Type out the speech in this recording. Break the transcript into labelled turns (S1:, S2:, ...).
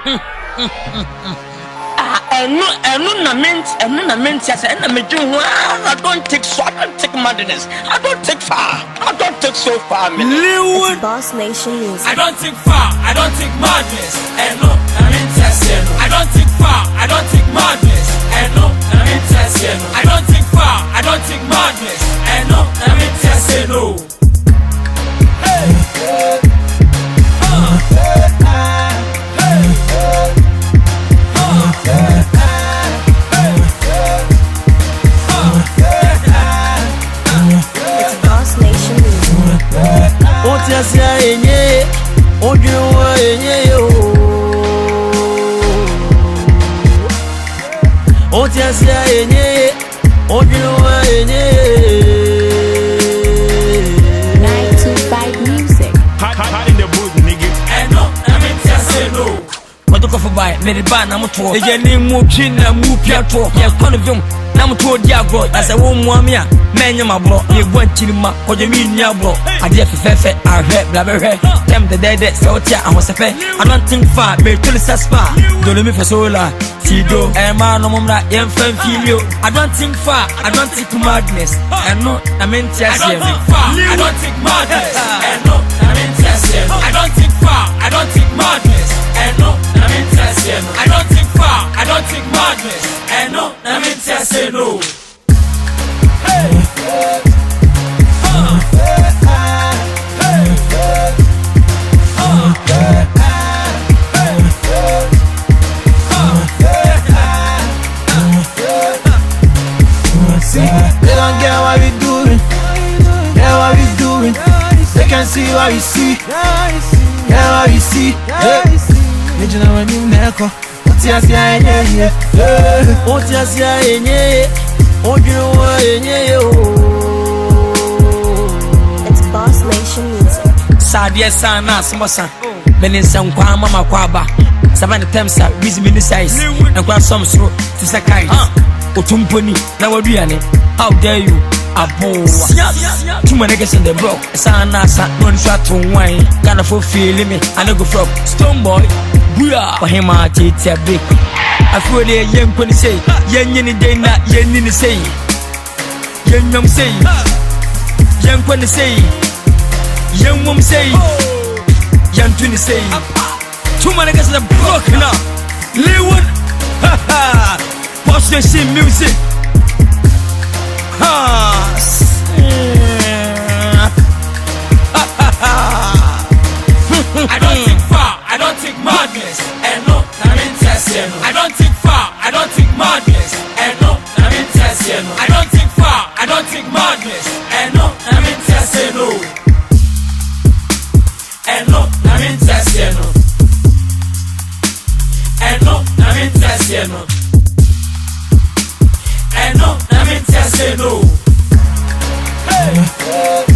S1: I don't take so, I don't take madness. I don't take far. I don't take so far.
S2: It's Boss Nation Music.
S3: I don't take far. I don't take madness. And no, I'm interested. I don't take far. I don't take madness. And no, I'm interested. I don't take far. I don't take madness. And no, I'm interested. No.
S2: It's Boss Nation Music.
S4: Otiasia enye, odwuwa enye yo. Otiasia enye, odwuwa enye.
S2: 925 Music.
S5: Hot in the booth, nigga.
S3: And no, I'm interested. No.
S4: What go for buy? Let it buy. I'm to. Eje ni mu chin mu piato. Ya kono vim. I'm to diago. As a woman, me menya mabro. You want chilima. Koje mi nyabro. I just fefe. I heard blah blah blah. Them the dead so tia. I was a fe. I don't think far. Me to the spa. Don't me for sola. Tido. Emma no mumra. Yem fem filio. I don't think far. I don't think madness. And no, I'm interested.
S3: I don't think far. I don't think madness. And no, I'm interested. I don't think far. I don't think madness. And no, I'm interested. I don't think far. I don't think madness. And no, I'm interested. No.
S4: They don't get what we doing. Get what we doing. They can see what we see. Get what we see. You know when you neko. Otiasia enye. Otiasia enye. Odwuwa enye yo.
S2: It's Boss Nation Music.
S4: Sadia sana smosa. Beninsa nkwa mama kwaba. Sabana temsa busy mini size. Nkwa some so tisakai. Otumponi na waduane. How dare you? Abo. Too many niggas in the block. Sana sa no shot to wine. Gotta for feeling me. I no go from Stone Boy. Buya. For him I take a big. I feel the young pony say. Yen yen day na yen yen say. Yen yum say. Young pony say. Young mum say. Young twin say. Too many niggas in the block now. Leeward. Ha ha. Boss Nation Music.
S3: I don't think far. I don't think madness. And no, I'm interested. I don't think far. I don't think madness. And no, I'm interested. I don't think far. I don't think madness. And no, I'm interested. No. And no, I'm interested. And no, I'm interested. And no, I'm interested. No. Hey.